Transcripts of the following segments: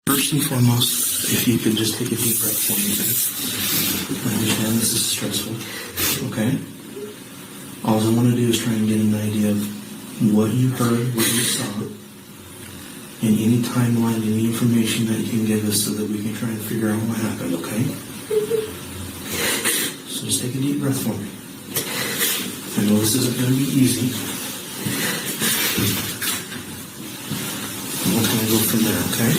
First and foremost, if you could just take a deep breath for me, okay? I understand this is stressful, okay? All I want to do is try and get an idea of what you heard, what you saw, and any timeline, any information that you can give us so that we can try and figure out what happened, okay? So just take a deep breath for me. I know this isn't going to be easy. We'll kind of go from there, okay?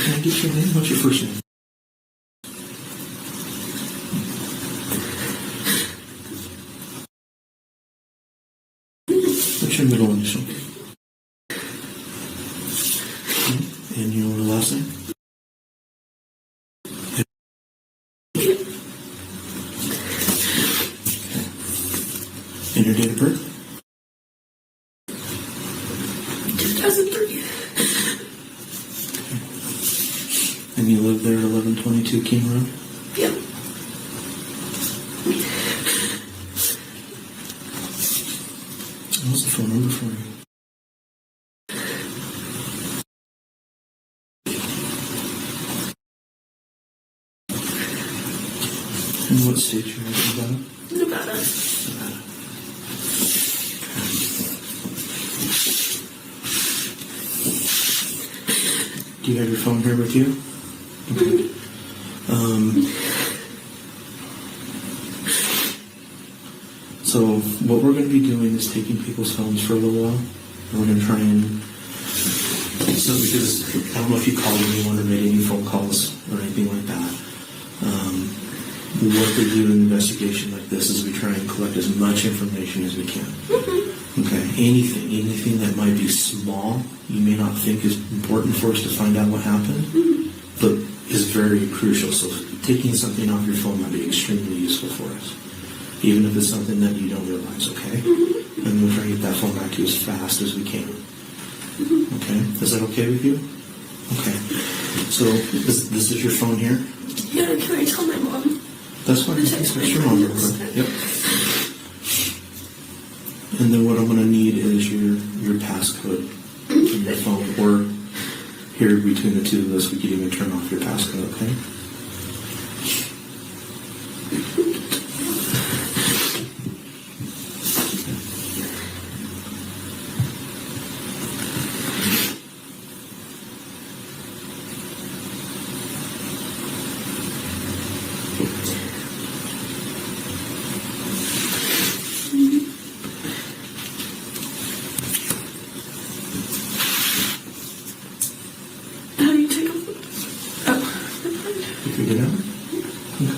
Can I get your name? What's your first name? What's your middle initial? And your last name? And your date of birth? 2003. And you live there at 1122 King Road? Yep. What's the phone number for you? And what state you're in Nevada? Nevada. Nevada. Do you have your phone here with you? Okay. So what we're going to be doing is taking people's phones for a little while. And we're going to try and... So because I don't know if you called anyone or made any phone calls or anything like that. What we do in an investigation like this is we try and collect as much information as we can. Okay, anything that might be small, you may not think is important for us to find out what happened, but is very crucial. So taking something off your phone might be extremely useful for us, even if it's something that you don't realize, okay? And we'll try and get that phone back to you as fast as we can. Okay, is that okay with you? Okay, so this is your phone here? Yeah, can I tell my mom? That's fine. That's your mom. Yep. And then what I'm going to need is your passcode from your phone, or here between the two of us, we can even turn off your passcode, okay? How do you take off? Oh, You figured it out? Okay.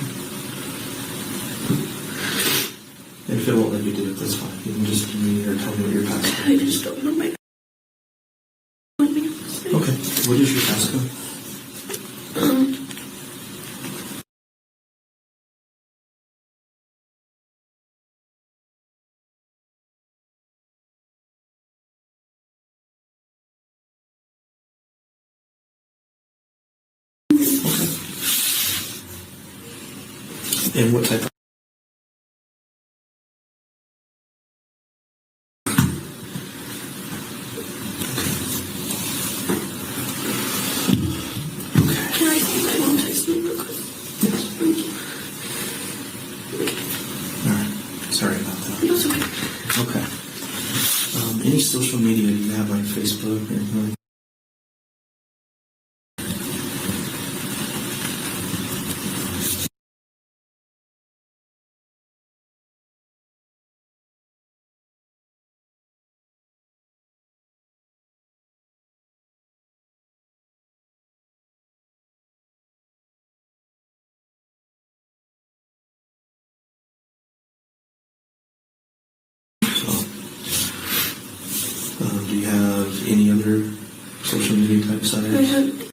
And if it won't let you do it, that's fine. You can just give me or tell me what your passcode I is. just don't know my. Okay. What is your passcode? Okay. And what type of... Can I see my mom text me real quick? Thank you. All right. Sorry about that. That's okay. Okay. Any social media you have, like Facebook or anything like do you have any other social media type sites? I have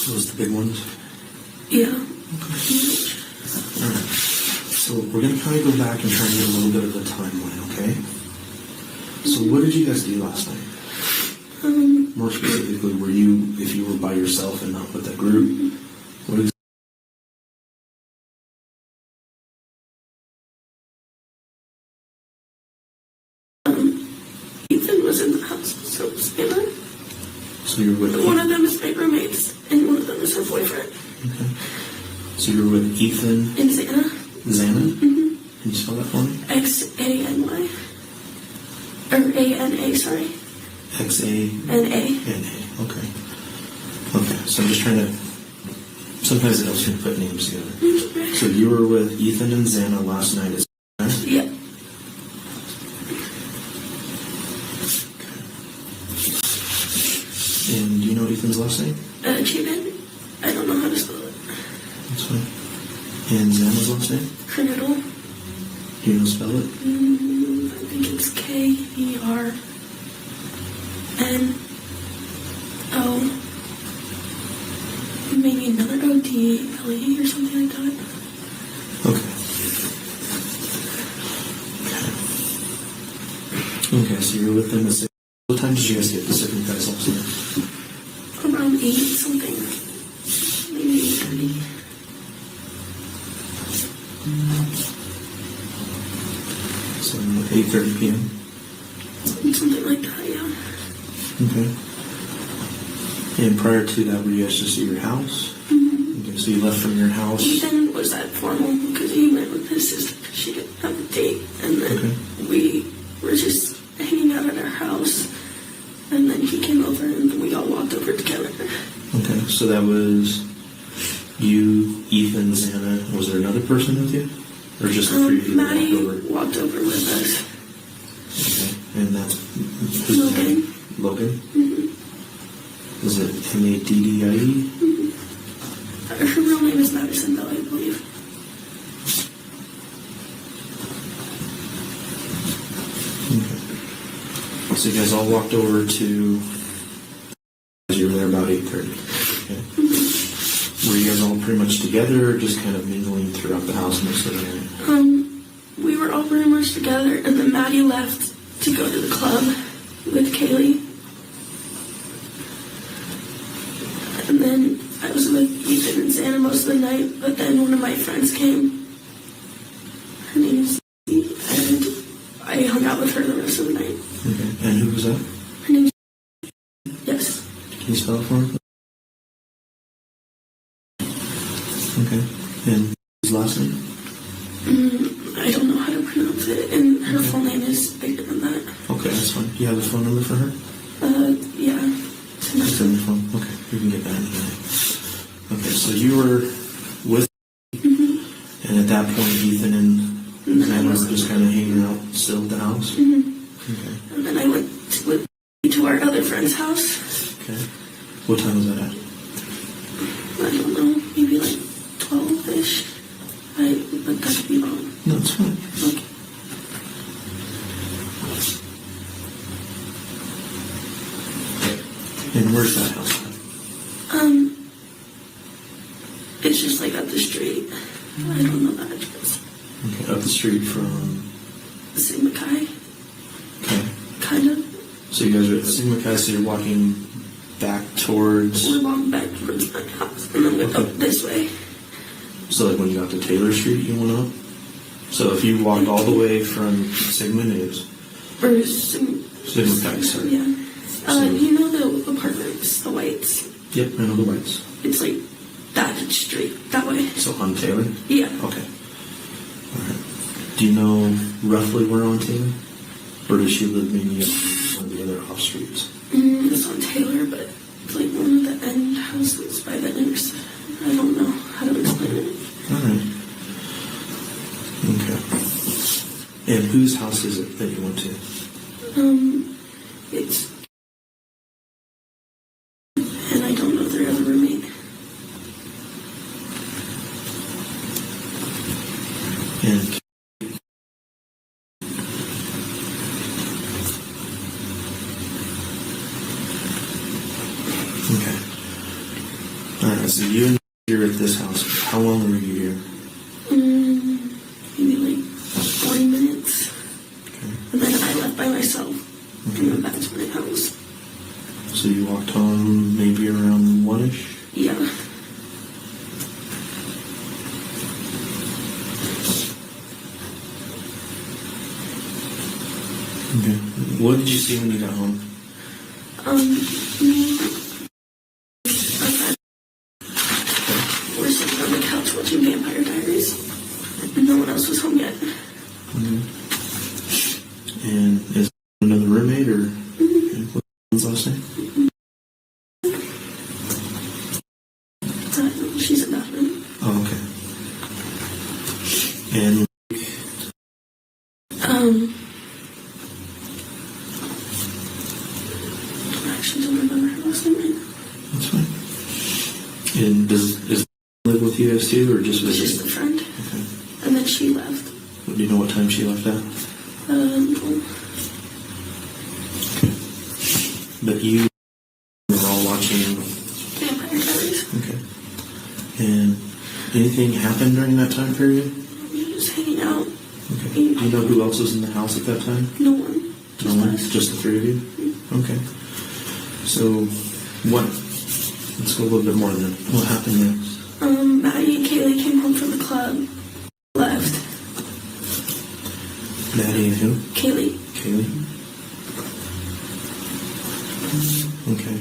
Those the big ones? Yeah. Alright. So we're going to kind of go back and try and get a little bit of a timeline, okay? So what did you guys do last night? More specifically, if you were by yourself and not with that group, what is Ethan was in the house, so was Xana. So you were with One of them is my roommates, and one of them is her boyfriend. Okay. So you were with Ethan And Xana. Xana? Mm-hmm. Can you spell that for me? Xany. Or ANA, sorry. Xana. Okay. Okay. So I'm just trying to. Sometimes it helps me put names together. So you were with Ethan and Xana last night. Is that right? Yeah. And do you know Ethan's last name? Chapin. I don't know how to spell it. That's fine. And Xana's last name? Kernodle. Do you know how to spell it? I think it's KernO. Maybe another ODLE or something like that. Okay. Okay, so you're with them at 6. What time did you guys get the second guys last night? Around 8 something. Maybe 8:30. So 8:30 p.m. Something like that, yeah. Okay. And prior to that, were you guys just at your house? Mm-hmm. Okay, so you left from your house. Ethan was that formal because he went with his sister because she didn't have a date. And then we were just hanging out at our house. And then he came over and we all walked over together. Okay, so that was you, Ethan, Xana. Was there another person with you? Or just the three of you that Maddie walked walked over with us. over? Okay, and that's who's Mogen. that? Logan? Mm-hmm. Is it Maddie? Mm-hmm. Her real name is Madison, though, I believe. Okay. So you guys all walked over to. You were there about 8:30. Okay. Were you guys all pretty much together, or just kind of mingling throughout the house most of the night? We were all pretty much together, and then Maddie left to go to the club with Kaylee. And then I was with Ethan and Xana most of the night, but then one of my friends came. Her name is Kaylee, and I hung out with her the rest of the night. Okay. And who was that? Her name is Yes. Can you spell it for me? Okay. And his last name? I don't know how to pronounce it, and her full name is bigger than that. Okay, that's fine. Do you have a phone number for her? Yeah. It's in the phone. Okay, we can get that in a minute. Okay, so you were with, and at that point, Ethan and Xana were just kind of hanging out still at the house. Okay. And then I went to our other friend's house. Okay. What time was that at? I don't know, maybe like 12-ish. But that could be wrong. No, it's fine. Okay. And where's that house at? It's just like up the street. I don't know the address. Okay, up the street from. Sigma Chi, Okay. kind of. So you guys are at Sigma Chi, so you're walking back towards. We're walking back towards my house, and then we up this way. So like when you got to Taylor Street, you went up? So if you walked all the way from Sigma News. Or Sigma Chi, sorry. Yeah. You know the apartments, the whites? Yep, I know the whites. It's like that street, that way. So on Taylor? Yeah. Okay. Alright. Do you know roughly where on Taylor? Or does she live maybe on one of the other off streets? It's on Taylor, but it's like one of the end houses by the intersection. I don't know how to explain it. Alright. Okay. And whose house is it that you went to? It's... And I don't know their other roommate. And okay. Alright. Okay, so you and you're at this house. How long were you here? Maybe like 40 minutes. Okay. And then I left by myself. And went back to my house. So you walked home maybe around 1-ish? Yeah. Okay. What did you see when you got home? We're sitting on the couch watching Vampire Diaries. No one else was home yet. Mm-hmm. And is another roommate or what's last name? She's in that room. Oh, okay. And I actually don't remember her last name right now. that's fine. And does live with you guys too, or just It's visit? just a friend. Okay. And then she left. Do you know what time she left at? No. Okay. But you were all watching. Vampire Diaries. Okay. And anything happened during that time period? We were just hanging out. Okay. Do you know who else was in the house at that time? No one. No one? Just the three of you? Okay. So, let's go a little bit more then. What happened next? Maddie and Kaylee came home from the club. Left. Maddie and who? Kaylee. Kaylee? Okay.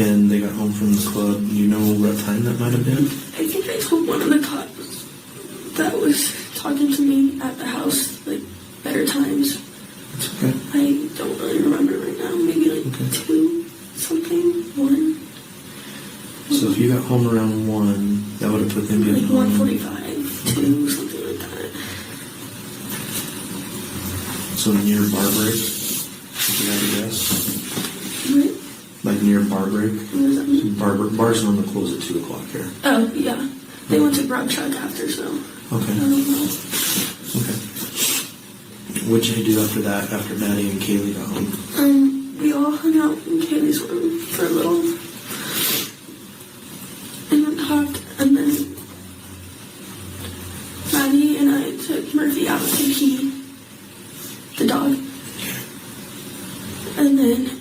And they got home from the club. You know what time that might have been? I think I told one of the cops that was talking to me at the house, like, better times. It's okay. I don't really remember right now. Maybe like 2 something, 1. So if you got home around 1, that would have put them Like getting home. 1:45, 2, something like that. So near bar break? If you had to guess? What? Like near bar break? What does that mean? Bars normally close at 2 o'clock here. Oh, yeah. They went to Grub Truck after, so Okay. I don't know. Okay. What did you do after that, after Maddie and Kaylee got home? We all hung out in Kaylee's room for a little. And then talked, and then Maddie and I took Murphy out to pee, the dog. And then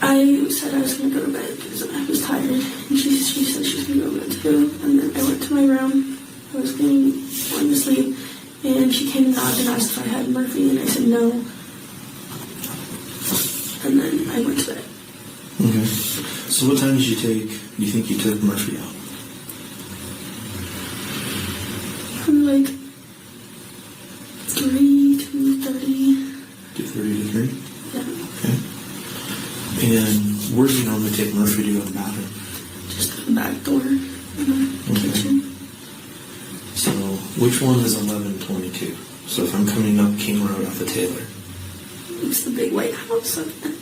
I said I was going to go to bed because I was tired. And she said she was going to go to bed too. And then I went to my room. I was wanting to sleep. And she came and knocked and asked if I had Murphy. And I said no. And then I went to bed. Okay. So what time did you think you took Murphy out? From like 3 to 30. 2:30 to 3? Yeah. Okay. And where do you normally take Murphy to go to the bathroom? Just the back door in the kitchen. So which one is 1122? So if I'm coming up King Road off the Taylor, It's the big white house up there.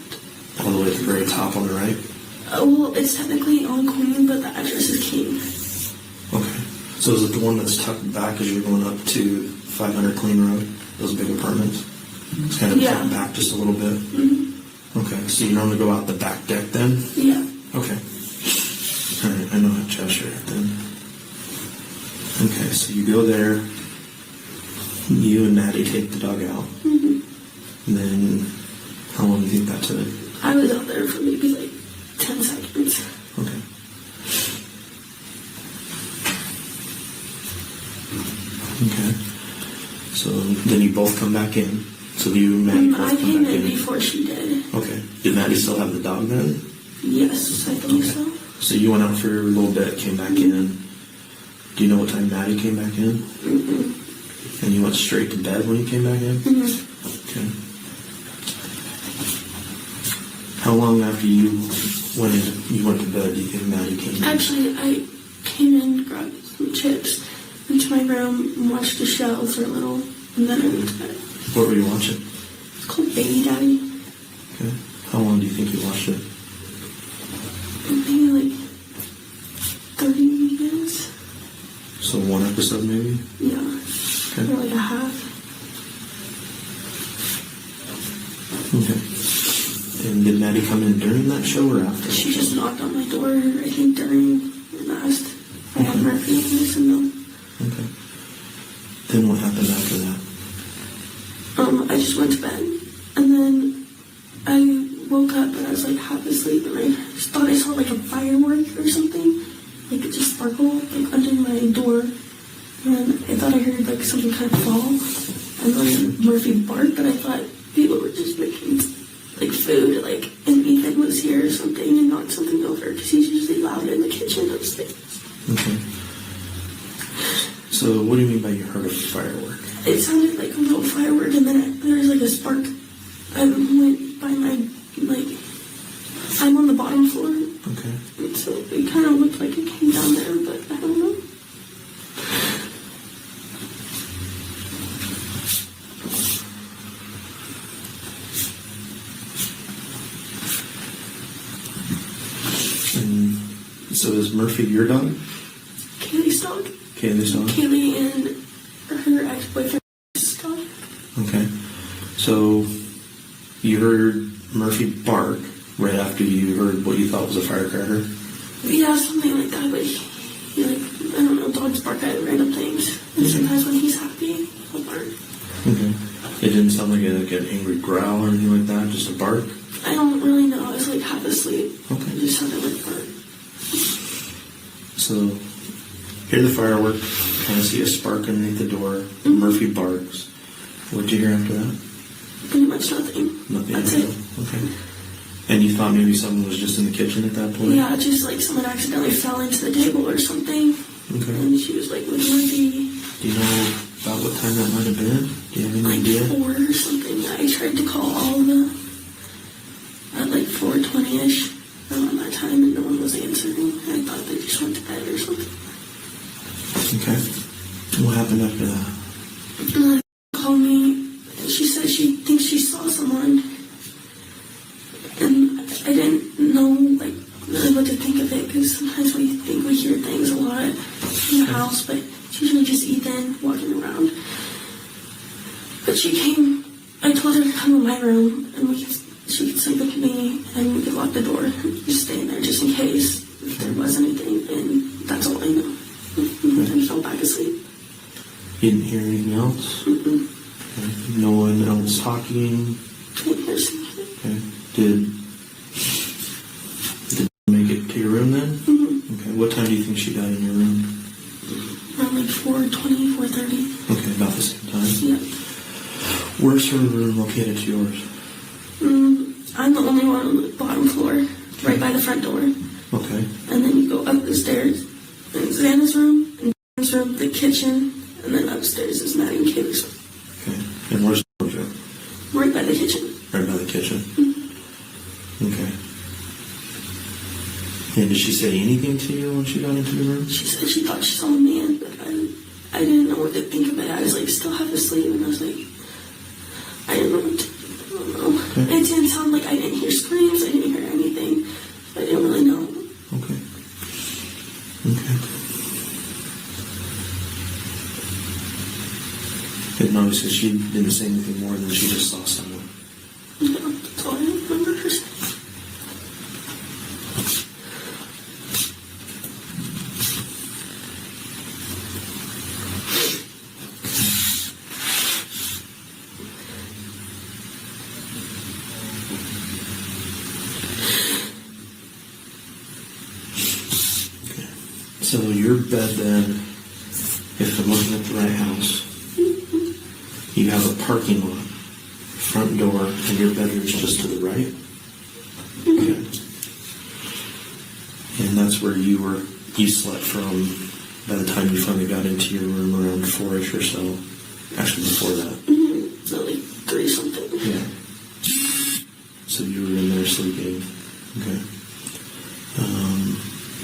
all the way at the very top on the right? Oh, well, it's technically on Queen, but the address is King. Okay. So is it the one that's tucked back as you're going up to 500 Clean Road? Those big apartments? It's kind of tucked back just a little bit? Mm-hmm. Okay. So you normally go out the back deck then? Yeah. Okay. All right. I know how Cheshire it then. Okay. So you go there. You and Maddie take the dog out. Mm-hmm. And then how long do you think that took? I was out there for maybe like 10 seconds. Okay. Okay. So then you both come back in. So you and Maddie both I come came back in in. before she did. Okay. Did Maddie still have the dog then? Yes, I think so. So you went out for a little bit, came back in. Do you know what time Maddie came back in? Mm-hmm. And you went straight to bed when you came back in? Mm-hmm. Okay. How long after you went to bed do you think Maddie came in? Actually, I came in, grabbed some chips, went to my room, and watched a show for a little, and then I went to bed. What were you watching? It's called Baby Daddy. Okay. How long do you think you watched it? Maybe like 30 minutes. So one episode maybe? Yeah. Okay. Or like a half. Okay. And did Maddie come in during that show or after? She just knocked on my door, I think, during and asked if I had Murphy, and I said no. Okay. Then what happened after that? I just went to bed, and then I woke up and I was like half asleep, and I just thought I saw like a firework or something, like it just sparkled like under my door, and I thought I heard like something kind of fall, and then Murphy barked, but I thought people were just making like food, like, and Ethan was here or something and knocked something over because he's usually loud in the kitchen upstairs. Okay. So what do you mean by you heard a firework? It sounded like a little firework, and then there was like a spark. I went by my, like, I'm on the bottom floor. Okay. And so it kind of looked like it came down there, but I don't know. And so is Murphy your dog? Kaylee's dog. Kaylee's dog? Kaylee and her ex-boyfriend's dog. Okay. So you heard Murphy bark right after you heard what you thought was a firecracker? Yeah, something like that, but he like, I don't know, dogs bark at random things. And sometimes when he's happy, he'll bark. Okay. It didn't sound like an angry growl or anything like that, just a bark? I don't really know. I was like half asleep. Okay. It just sounded like bark. So, hear the firework, kind of see a spark underneath the door. Murphy barks. What'd you hear after that? Pretty much nothing. Nothing. That's at it. all? Okay. And you thought maybe someone was just in the kitchen at that point? Yeah, just like someone accidentally fell into the table or something. Okay. And she was like with Murphy. Do you know about what time that might have been? Do you have any Like idea? 4 or something. I tried to call all of them at like 4:20ish around that time, and no one was answering. I thought they just went to bed or something. Okay. What happened after that? And called me, and she said she thinks she saw someone, and I didn't know like really what to think of it, because sometimes we think we hear things a lot in the house, but it's usually just Ethan walking around. But she came, I told her to come in my room, and she could sleep with me, and we could lock the door and just stay in there just in case if there was anything, and that's all I know. And I fell back asleep. You didn't hear anything else? Mm-mm. Okay. No one else talking? Didn't hear something. Okay. Did you make it to your room then? Mm-hmm. Okay. What time do you think she got in your room? Around like 4:20, 4:30. Okay, about the same time? Yeah. Where's her room located to yours? I'm the only one on the bottom floor, right by the front door. Okay. And then you go up the stairs, and Xana's room, and Dan's room, the kitchen, and then upstairs is Maddie and Kaylee's room. Okay. And where's the room? Right by the kitchen. Right by the kitchen? Mm-hmm. Okay. And did she say anything to you when she got into the room? She said she thought she saw a man, but I didn't know what to think of it. I was like still half asleep, and I was like, I didn't know what to think. I don't know. Okay. It didn't sound like I didn't hear screams, I didn't hear anything. I didn't really know. Okay. Okay. And obviously she didn't say anything more than she just saw someone. Yeah, that's all I remember her saying. So your bed then, if I'm looking at the right house, you have a parking lot, front door, and your bedroom's just to the right? Okay. And that's where you slept from by the time you finally got into your room around 4-ish or so. Actually before that. Mm-hmm. So like 3 something. Yeah. So you were in there sleeping. Okay.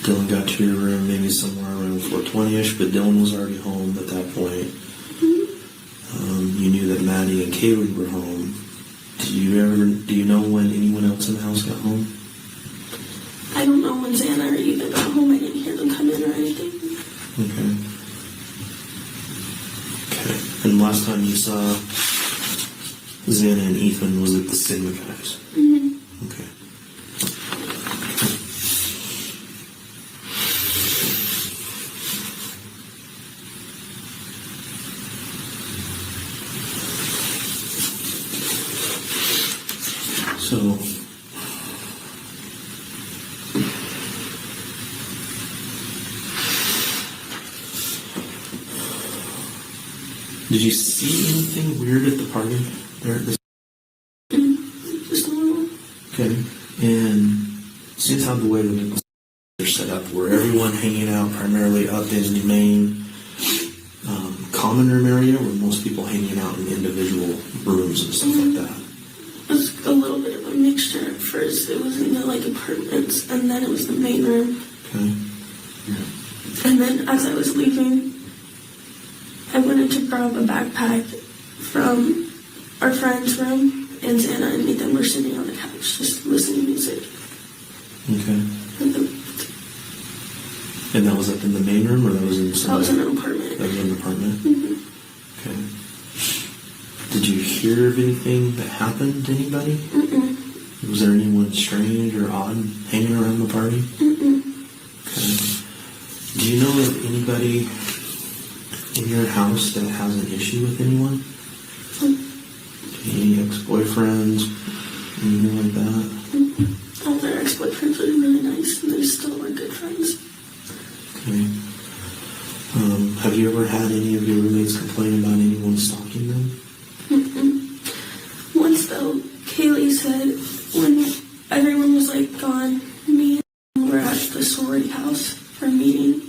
Dylan got to your room maybe somewhere around 4:20ish, but Dylan was already home at that point. Mm-hmm. You knew that Maddie and Kaylee were home. Do you know when anyone else in the house got home? I don't know when Xana or Ethan got home. I didn't hear them come in or anything. Okay. Okay. And the last time you saw Xana and Ethan was at the cinema guys. Mm-hmm. Okay. So, did you see anything weird at the party there? Just normal. Okay. And since how the way that they're set up, were everyone hanging out primarily up in the main common room area, or were most people hanging out in individual rooms and stuff like that? It was a little bit of a mixture. At first, it was in the apartments, and then it was the main room. Okay. And then as I was leaving, I went in to grab a backpack from our friend's room, and Xana and Nathan were sitting on the couch just listening to music. Okay. And that was up in the main room, or that was in some? That was in an apartment. That was in an apartment? Mm-hmm. Okay. Did you hear of anything that happened to anybody? Mm-mm. Was there anyone strange or odd hanging around the party? Mm-mm. Okay. Do you know of anybody in your house that has an issue with anyone? Any ex-boyfriends? Anything like that? Mm-mm. All their ex-boyfriends were really nice, and they still are good friends. Okay. Have you ever had any of your roommates complain about anyone stalking them? Mm-mm. Once though, Kaylee said when everyone was gone, me and were at the sorority house for a meeting,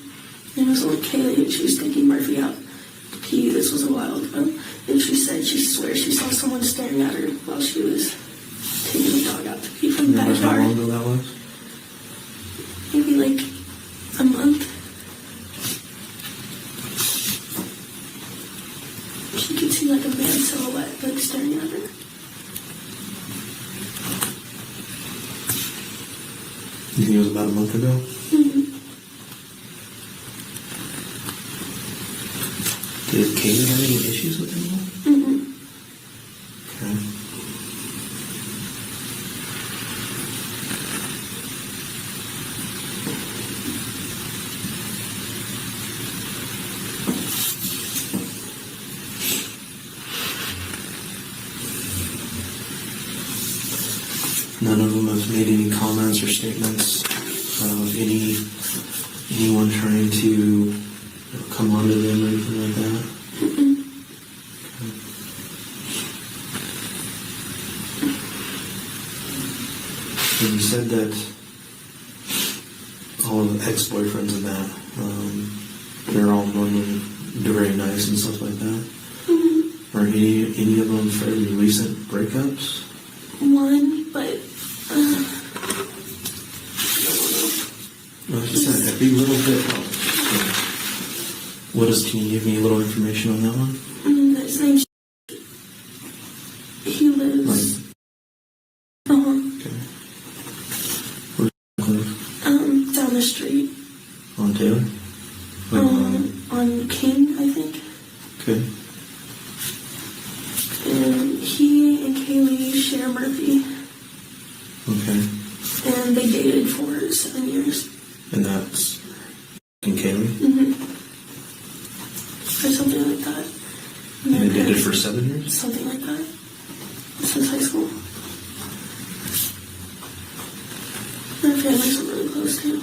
and it was only Kaylee, and she was taking Murphy out to pee. This was a while ago, and she said she swears she saw someone staring at her while she was taking the dog out to pee from the Remember how long backyard. ago that was? Maybe a month. She could see a man silhouette staring at her. You think it was about a month ago? Mm-hmm. Did Kaylee have any issues with anyone? Mm-hmm. Okay. None of them have made any comments or statements of anyone trying to come onto them or anything like that? Mm-mm. And you said that all of the ex-boyfriends and that, they're all normally very nice and stuff like that. Mm-hmm. Are any of them fairly recent breakups? One, but I don't know. Well, just a big little bit. Can you give me a little information on that one? His name's he lives Okay. Where's he live? down the street. On Taylor? On King, I think. Okay. And he and Kaylee share Murphy. Okay. And they dated for 7 years. And that's in Kaylee? Mm-hmm. Or something like that. And they dated for 7 years? Something like that. Since high school. Their families were really close too.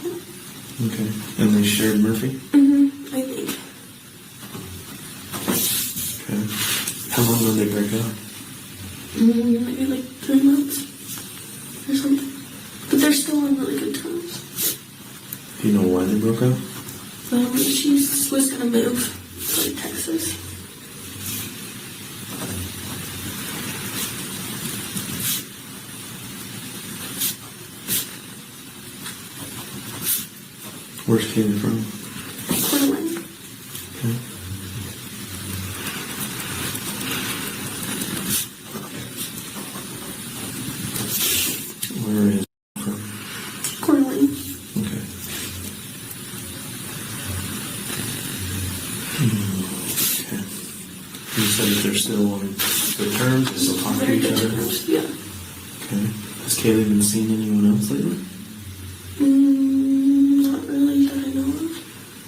Okay. And they shared Murphy? Mm-hmm. I think. Okay. How long did they break up? Maybe 3 months or something. But they're still on really good terms. Do you know why they broke up? She was going to move to Texas. Where's Kaylee from? Portland. Okay. Where is it from? Portland. Okay. Okay. You said that they're still on good terms, they still talk to Very each good other? terms, yeah. Okay. Has Kaylee been seeing anyone else lately? Not really that I know of.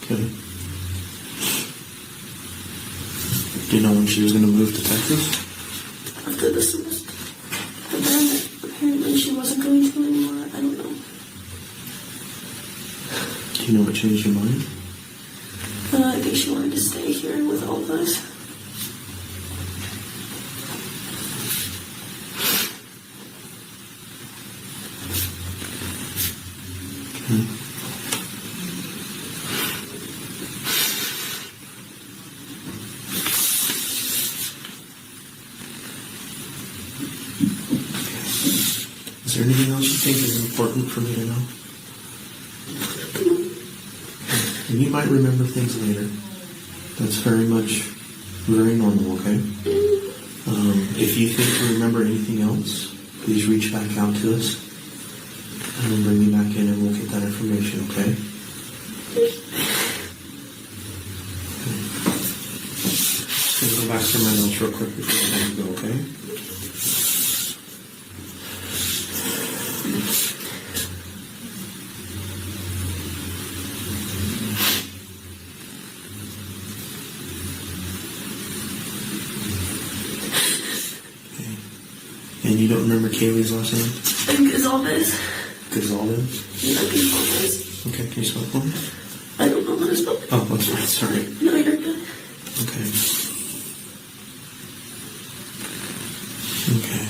Okay. Do you know when she was going to move to Texas? After the semester. But then apparently she wasn't going to anymore. I don't know. Do you know what changed your mind? I think she wanted to stay here with all of us. Is there anything else you think is important for me to know? And you might remember things later. That's very normal, okay? If you think you remember anything else, please reach back out to us and then bring me back in and we'll get that information, okay? Just going to go back to my notes real quick before I let you go, okay? And you don't remember Kaylee's last name? Goncalves. Goncalves? Yeah, Goncalves. Okay, can you spell it for me? I don't know how to spell it. Oh, that's right, sorry. No, you're good. Okay. Okay.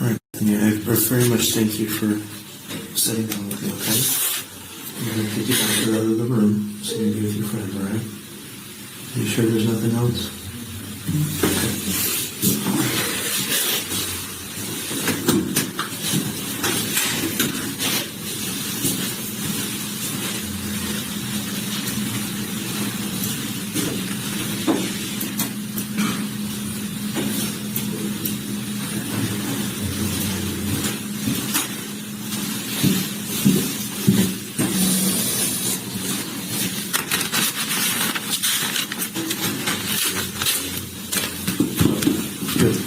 All right, Bethany, I very much thank you for sitting down with me, okay? I'm going to take you back to the other room so you can be with your friend, all right? Are you sure there's nothing else? Good.